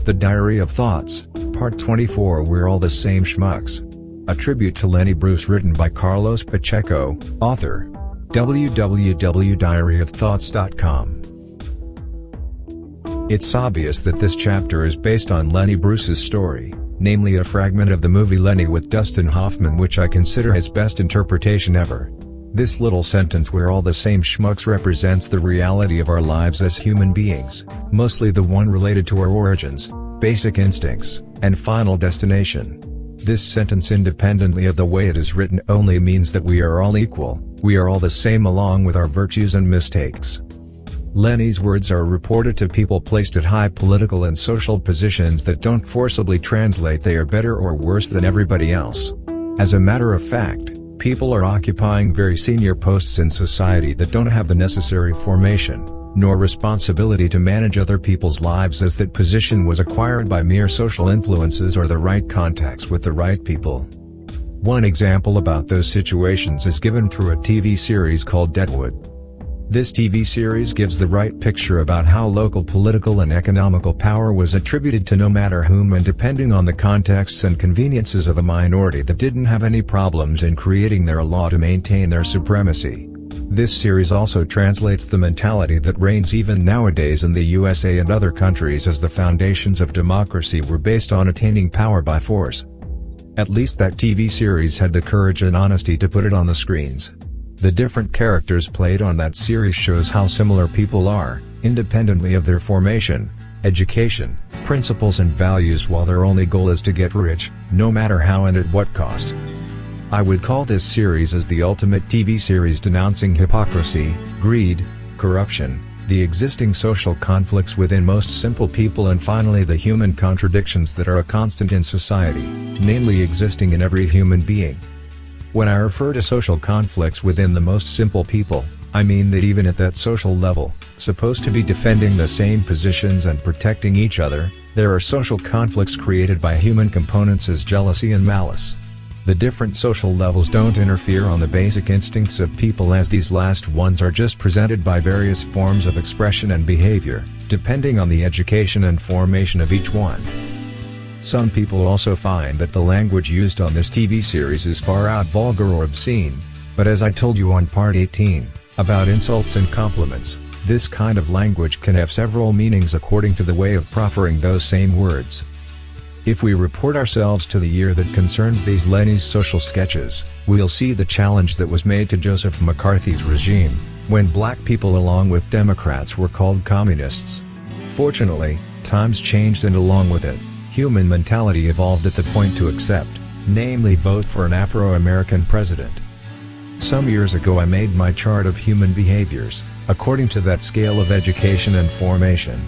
The Diary of Thoughts, Part 24. We're All the Same Schmucks. A tribute to Lenny Bruce written by Carlos Pacheco, author. www.diaryofthoughts.com. It's obvious that this chapter is based on Lenny Bruce's story, namely a fragment of the movie Lenny with Dustin Hoffman, which I consider his best interpretation ever. This little sentence, "We're all the same schmucks," represents the reality of our lives as human beings, mostly the one related to our origins, basic instincts, and final destination. This sentence, independently of the way it is written, only means that we are all equal, we are all the same along with our virtues and mistakes. Lenny's words are reported to people placed at high political and social positions that don't forcibly translate they are better or worse than everybody else. As a matter of fact, people are occupying very senior posts in society that don't have the necessary formation, nor responsibility to manage other people's lives, as that position was acquired by mere social influences or the right contacts with the right people. One example about those situations is given through a TV series called Deadwood. This TV series gives the right picture about how local political and economical power was attributed to no matter whom, and depending on the contexts and conveniences of a minority that didn't have any problems in creating their law to maintain their supremacy. This series also translates the mentality that reigns even nowadays in the USA and other countries, as the foundations of democracy were based on attaining power by force. At least that TV series had the courage and honesty to put it on the screens. The different characters played on that series shows how similar people are, independently of their formation, education, principles and values, while their only goal is to get rich, no matter how and at what cost. I would call this series as the ultimate TV series denouncing hypocrisy, greed, corruption, the existing social conflicts within most simple people, and finally the human contradictions that are a constant in society, namely existing in every human being. When I refer to social conflicts within the most simple people, I mean that even at that social level, supposed to be defending the same positions and protecting each other, there are social conflicts created by human components as jealousy and malice. The different social levels don't interfere on the basic instincts of people, as these last ones are just presented by various forms of expression and behavior, depending on the education and formation of each one. Some people also find that the language used on this TV series is far out vulgar or obscene, but as I told you on part 18, about insults and compliments, this kind of language can have several meanings according to the way of proffering those same words. If we report ourselves to the year that concerns these Lenny's social sketches, we'll see the challenge that was made to Joseph McCarthy's regime, when black people along with Democrats were called communists. Fortunately, times changed, and along with it, human mentality evolved at the point to accept, namely vote for an Afro-American president. Some years ago I made my chart of human behaviors, according to that scale of education and formation.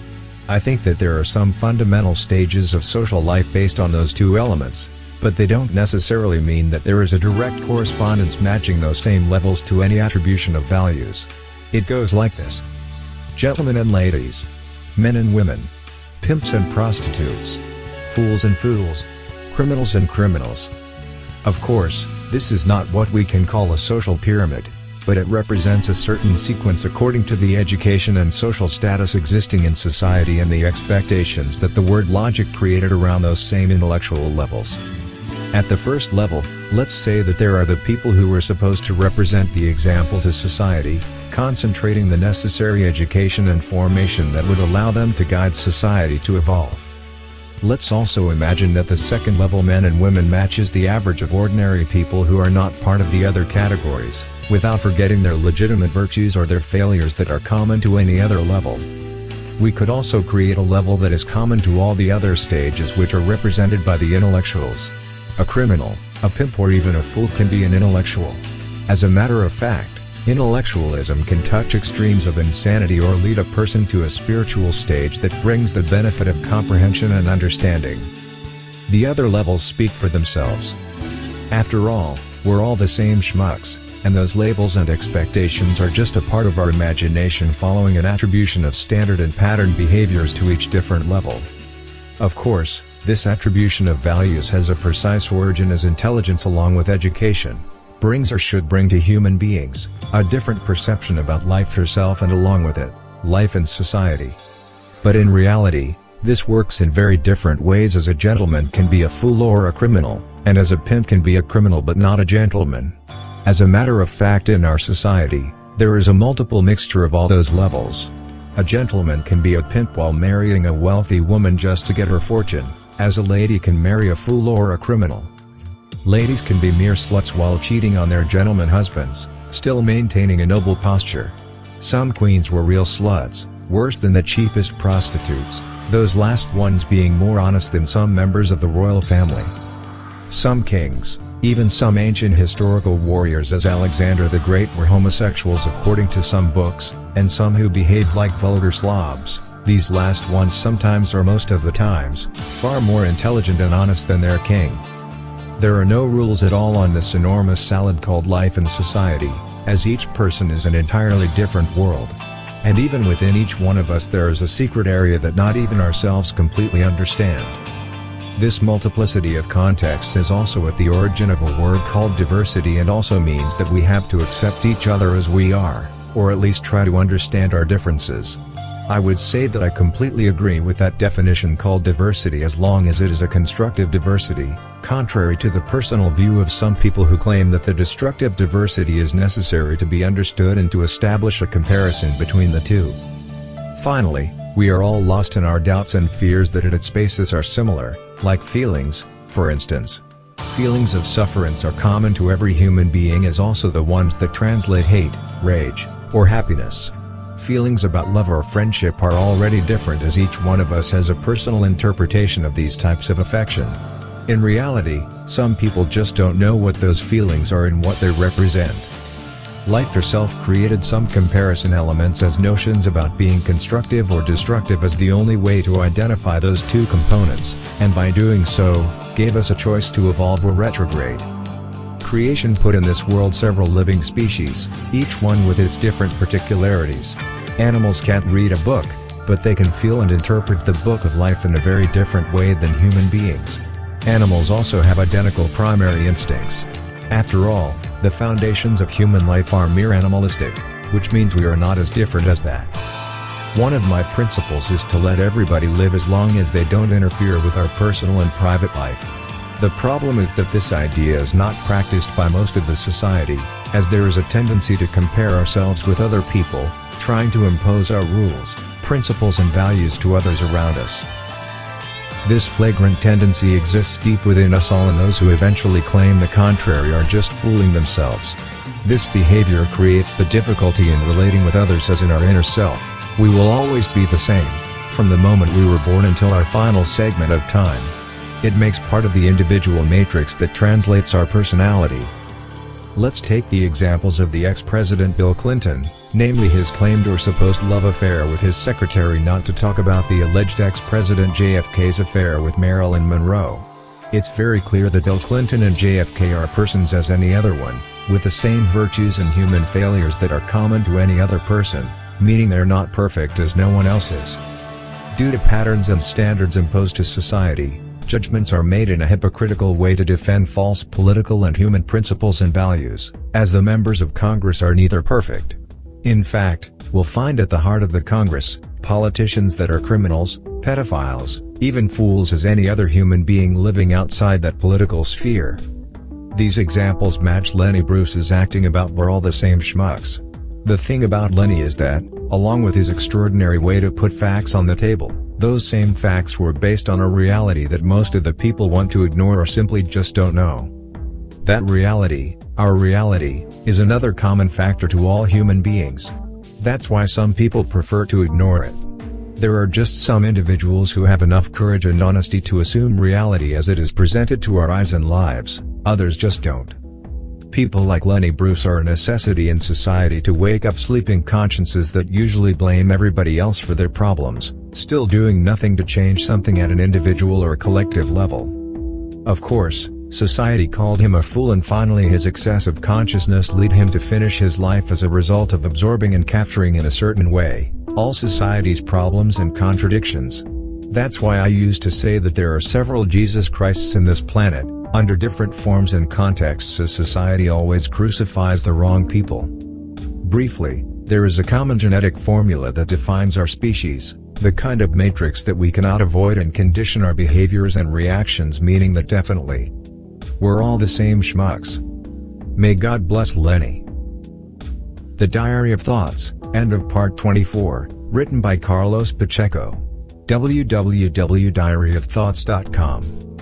I think that there are some fundamental stages of social life based on those two elements, but they don't necessarily mean that there is a direct correspondence matching those same levels to any attribution of values. It goes like this: gentlemen and ladies, men and women, pimps and prostitutes, fools and fools, criminals and criminals. Of course, this is not what we can call a social pyramid, but it represents a certain sequence according to the education and social status existing in society and the expectations that the word logic created around those same intellectual levels. At the first level, let's say that there are the people who were supposed to represent the example to society, concentrating the necessary education and formation that would allow them to guide society to evolve. Let's also imagine that the second level, men and women, matches the average of ordinary people who are not part of the other categories, without forgetting their legitimate virtues or their failures that are common to any other level. We could also create a level that is common to all the other stages, which are represented by the intellectuals. A criminal, a pimp, or even a fool can be an intellectual. As a matter of fact, intellectualism can touch extremes of insanity or lead a person to a spiritual stage that brings the benefit of comprehension and understanding. The other levels speak for themselves. After all, we're all the same schmucks, and those labels and expectations are just a part of our imagination following an attribution of standard and pattern behaviors to each different level. Of course, this attribution of values has a precise origin as intelligence along with education brings or should bring to human beings a different perception about life herself and along with it, life in society. But in reality, This works in very different ways, as a gentleman can be a fool or a criminal, and as a pimp can be a criminal but not a gentleman. As a matter of fact, in our society, there is a multiple mixture of all those levels. A gentleman can be a pimp while marrying a wealthy woman just to get her fortune, as a lady can marry a fool or a criminal. Ladies can be mere sluts while cheating on their gentleman husbands, still maintaining a noble posture. Some queens were real sluts, worse than the cheapest prostitutes, those last ones being more honest than some members of the royal family. Some kings, even some ancient historical warriors as Alexander the Great, were homosexuals according to some books, and some who behaved like vulgar slobs. These last ones sometimes, or most of the times, far more intelligent and honest than their king. There are no rules at all on this enormous salad called life and society, as each person is an entirely different world. And even within each one of us there is a secret area that not even ourselves completely understand. This multiplicity of contexts is also at the origin of a word called diversity, and also means that we have to accept each other as we are, or at least try to understand our differences. I would say that I completely agree with that definition called diversity, as long as it is a constructive diversity, contrary to the personal view of some people who claim that the destructive diversity is necessary to be understood and to establish a comparison between the two. Finally, we are all lost in our doubts and fears that at its basis are similar, like feelings, for instance. Feelings of sufferance are common to every human being, as also the ones that translate hate, rage, or happiness. Feelings about love or friendship are already different, as each one of us has a personal interpretation of these types of affection. In reality, some people just don't know what those feelings are and what they represent. Life herself created some comparison elements as notions about being constructive or destructive as the only way to identify those two components, and by doing so, gave us a choice to evolve or retrograde. Creation put in this world several living species, each one with its different particularities. Animals can't read a book, but they can feel and interpret the book of life in a very different way than human beings. Animals also have identical primary instincts. After all, the foundations of human life are mere animalistic, which means we are not as different as that. One of my principles is to let everybody live as long as they don't interfere with our personal and private life. The problem is that this idea is not practiced by most of the society, as there is a tendency to compare ourselves with other people, trying to impose our rules, principles and values to others around us. This flagrant tendency exists deep within us all, and those who eventually claim the contrary are just fooling themselves. This behavior creates the difficulty in relating with others, as in our inner self, we will always be the same, from the moment we were born until our final segment of time. It makes part of the individual matrix that translates our personality. Let's take the examples of the ex-president Bill Clinton, namely his claimed or supposed love affair with his secretary, not to talk about the alleged ex-president JFK's affair with Marilyn Monroe. It's very clear that Bill Clinton and JFK are persons as any other one, with the same virtues and human failures that are common to any other person, meaning they're not perfect as no one else is. Due to patterns and standards imposed to society, judgments are made in a hypocritical way to defend false political and human principles and values, as the members of Congress are neither perfect. In fact, we'll find at the heart of the Congress, politicians that are criminals, pedophiles, even fools as any other human being living outside that political sphere. These examples match Lenny Bruce's acting about "we're all the same schmucks." The thing about Lenny is that, along with his extraordinary way to put facts on the table, those same facts were based on a reality that most of the people want to ignore or simply just don't know. That reality, our reality, is another common factor to all human beings. That's why some people prefer to ignore it. There are just some individuals who have enough courage and honesty to assume reality as it is presented to our eyes and lives, others just don't. People like Lenny Bruce are a necessity in society to wake up sleeping consciences that usually blame everybody else for their problems, still doing nothing to change something at an individual or collective level. Of course, society called him a fool, and finally his excessive consciousness led him to finish his life as a result of absorbing and capturing in a certain way all society's problems and contradictions. That's why I used to say that there are several Jesus Christs in this planet, under different forms and contexts, as society always crucifies the wrong people. Briefly, There is a common genetic formula that defines our species, the kind of matrix that we cannot avoid and condition our behaviors and reactions, meaning that definitely we're all the same schmucks. May God bless Lenny. The Diary of Thoughts, end of part 24, written by Carlos Pacheco. www.diaryofthoughts.com